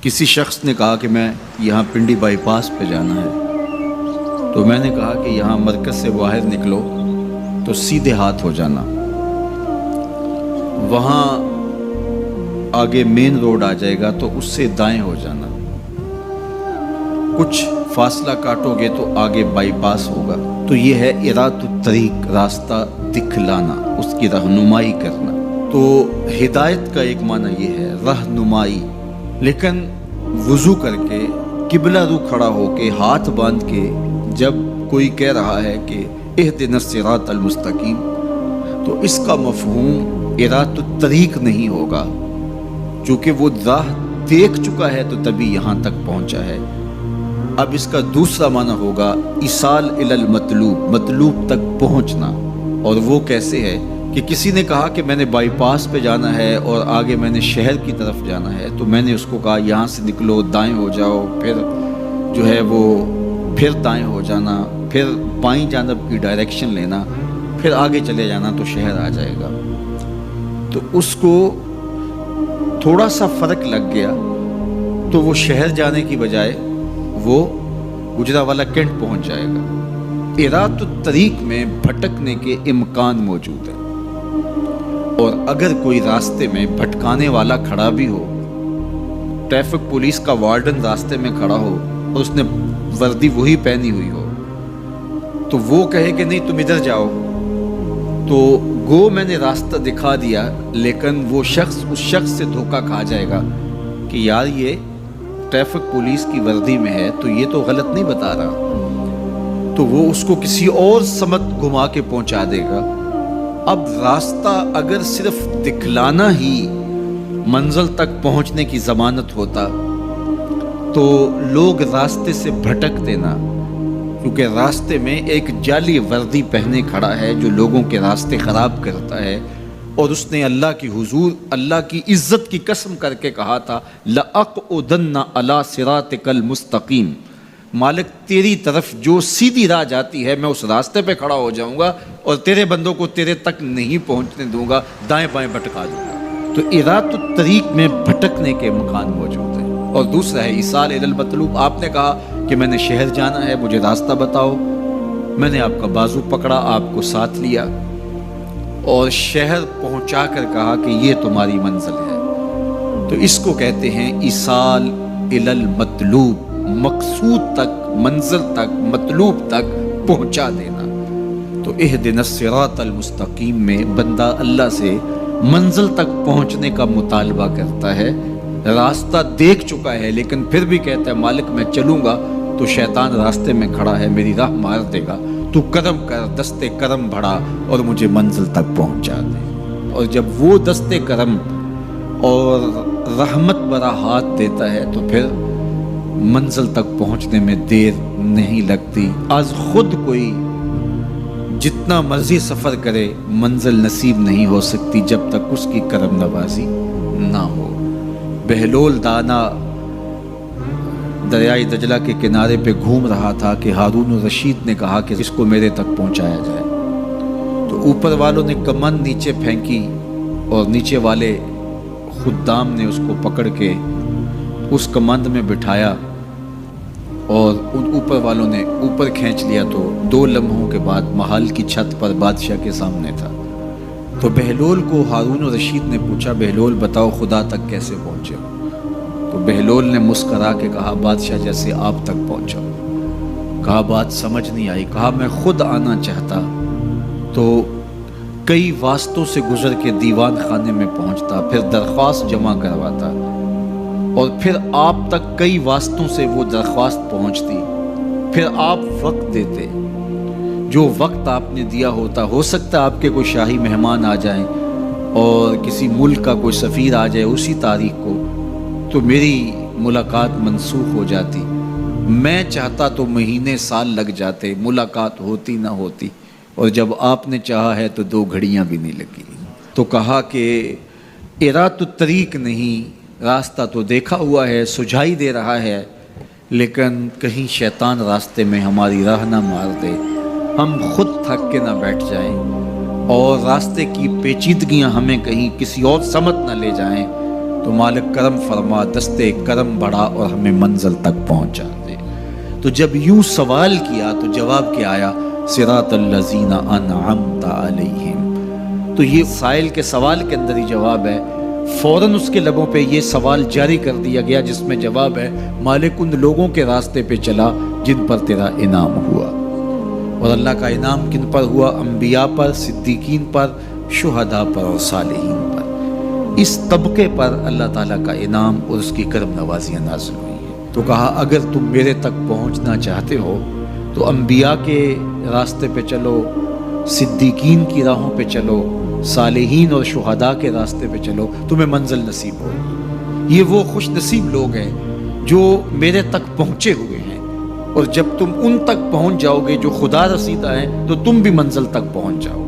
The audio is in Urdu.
کسی شخص نے کہا کہ میں یہاں پنڈی بائی پاس پہ جانا ہے، تو میں نے کہا کہ یہاں مرکز سے باہر نکلو تو سیدھے ہاتھ ہو جانا، وہاں آگے مین روڈ آ جائے گا تو اس سے دائیں ہو جانا، کچھ فاصلہ کاٹو گے تو آگے بائی پاس ہوگا۔ تو یہ ہے ارات الطریق، راستہ دکھلانا، اس کی رہنمائی کرنا۔ تو ہدایت کا ایک معنی یہ ہے رہنمائی، لیکن وضو کر کے قبلہ رو کھڑا ہو کے ہاتھ باندھ کے جب کوئی کہہ رہا ہے کہ اہدنا الصراط المستقیم، تو اس کا مفہوم ارات الطریق نہیں ہوگا، چونکہ وہ راہ دیکھ چکا ہے تو تبھی یہاں تک پہنچا ہے۔ اب اس کا دوسرا معنی ہوگا ایصال الی المطلوب، مطلوب تک پہنچنا۔ اور وہ کیسے ہے کہ کسی نے کہا کہ میں نے بائی پاس پہ جانا ہے اور آگے میں نے شہر کی طرف جانا ہے، تو میں نے اس کو کہا یہاں سے نکلو، دائیں ہو جاؤ، پھر جو ہے وہ پھر دائیں ہو جانا، پھر بائیں جانب کی ڈائریکشن لینا، پھر آگے چلے جانا تو شہر آ جائے گا۔ تو اس کو تھوڑا سا فرق لگ گیا تو وہ شہر جانے کی بجائے وہ گجرانوالہ کینٹ پہنچ جائے گا۔ ارات الطریق میں بھٹکنے کے امکان موجود ہیں، اور اگر کوئی راستے میں بھٹکانے والا کھڑا بھی ہو، ٹریفک پولیس کا وارڈن راستے میں کھڑا ہو اور اس نے وردی وہی پہنی ہوئی ہو، تو وہ کہے کہ نہیں تم ادھر جاؤ، تو گو میں نے راستہ دکھا دیا، لیکن وہ شخص اس شخص سے دھوکہ کھا جائے گا کہ یار یہ ٹریفک پولیس کی وردی میں ہے تو یہ تو غلط نہیں بتا رہا، تو وہ اس کو کسی اور سمت گھما کے پہنچا دے گا۔ اب راستہ اگر صرف دکھلانا ہی منزل تک پہنچنے کی ضمانت ہوتا تو لوگ راستے سے بھٹک دینا، کیونکہ راستے میں ایک جعلی وردی پہنے کھڑا ہے جو لوگوں کے راستے خراب کرتا ہے، اور اس نے اللہ کی حضور، اللہ کی عزت کی قسم کر کے کہا تھا لَأَقْعُدَنَّ عَلَىٰ صِرَاطِكَ الْمُسْتَقِيمِ، مالک تیری طرف جو سیدھی راہ جاتی ہے میں اس راستے پہ کھڑا ہو جاؤں گا اور تیرے بندوں کو تیرے تک نہیں پہنچنے دوں گا، دائیں بائیں بھٹکا دوں گا۔ تو ارات الطریق میں بھٹکنے کے امکان موجود ہیں۔ اور دوسرا ہے ایصال الی المطلوب، آپ نے کہا کہ میں نے شہر جانا ہے، مجھے راستہ بتاؤ، میں نے آپ کا بازو پکڑا، آپ کو ساتھ لیا اور شہر پہنچا کر کہا کہ یہ تمہاری منزل ہے، تو اس کو کہتے ہیں ایصال الی المطلوب، مقصود تک، منزل تک، مطلوب تک پہنچا دینا۔ تو اہدنا الصراط المستقیم میں بندہ اللہ سے منزل تک پہنچنے کا مطالبہ کرتا ہے، راستہ دیکھ چکا ہے لیکن پھر بھی کہتا ہے مالک میں چلوں گا تو شیطان راستے میں کھڑا ہے، میری راہ مار دے گا، تو کرم کر، دستے کرم بڑھا اور مجھے منزل تک پہنچا دے۔ اور جب وہ دستے کرم اور رحمت بھرا ہاتھ دیتا ہے تو پھر منزل تک پہنچنے میں دیر نہیں لگتی۔ آج خود کوئی جتنا مرضی سفر کرے منزل نصیب نہیں ہو سکتی جب تک اس کی کرم نوازی نہ ہو۔ بہلول دانا دریائے دجلہ کے کنارے پہ گھوم رہا تھا کہ ہارون الرشید نے کہا کہ اس کو میرے تک پہنچایا جائے، تو اوپر والوں نے کمند نیچے پھینکی اور نیچے والے خدام نے اس کو پکڑ کے اس کمند میں بٹھایا اور ان اوپر والوں نے اوپر کھینچ لیا، تو 2 لمحوں کے بعد محل کی چھت پر بادشاہ کے سامنے تھا۔ تو بہلول کو ہارون الرشید نے پوچھا بہلول بتاؤ خدا تک کیسے پہنچے ہو؟ تو بہلول نے مسکرا کے کہا بادشاہ جیسے آپ تک پہنچا۔ کہا بات سمجھ نہیں آئی، کہا میں خود آنا چاہتا تو کئی واسطوں سے گزر کے دیوان خانے میں پہنچتا، پھر درخواست جمع کرواتا، اور پھر آپ تک کئی واسطوں سے وہ درخواست پہنچتی، پھر آپ وقت دیتے، جو وقت آپ نے دیا ہوتا، ہو سکتا ہے آپ کے کوئی شاہی مہمان آ جائیں اور کسی ملک کا کوئی سفیر آ جائے اسی تاریخ کو، تو میری ملاقات منسوخ ہو جاتی، میں چاہتا تو مہینے سال لگ جاتے، ملاقات ہوتی نہ ہوتی، اور جب آپ نے چاہا ہے تو 2 گھڑیاں بھی نہیں لگی۔ تو کہا کہ ارات الطریق نہیں، راستہ تو دیکھا ہوا ہے، سجھائی دے رہا ہے، لیکن کہیں شیطان راستے میں ہماری راہ نہ مار دے، ہم خود تھک کے نہ بیٹھ جائیں اور راستے کی پیچیدگیاں ہمیں کہیں کسی اور سمت نہ لے جائیں، تو تو مالک کرم فرما، دستے کرم بڑھا اور ہمیں منزل تک پہنچا دے۔ تو جب یوں سوال کیا تو جواب کیا آیا؟ صراط الذین انعمت علیہم۔ تو یہ سائل کے سوال کے اندر ہی جواب ہے، فوراً اس کے لبوں پہ یہ سوال جاری کر دیا گیا جس میں جواب ہے مالک ان لوگوں کے راستے پہ چلا جن پر تیرا انعام ہوا۔ اور اللہ کا انعام کن پر ہوا؟ انبیاء پر، صدیقین پر، شہداء پر اور صالحین پر۔ اس طبقے پر اللہ تعالیٰ کا انعام اور اس کی کرم نوازیاں نازل ہوئی ہیں۔ تو کہا اگر تم میرے تک پہنچنا چاہتے ہو تو انبیاء کے راستے پہ چلو، صدیقین کی راہوں پہ چلو، صالحین اور شہداء کے راستے پہ چلو، تمہیں منزل نصیب ہوگی۔ یہ وہ خوش نصیب لوگ ہیں جو میرے تک پہنچے ہوئے ہیں، اور جب تم ان تک پہنچ جاؤ گے جو خدا رسیدہ ہیں تو تم بھی منزل تک پہنچ جاؤ گے۔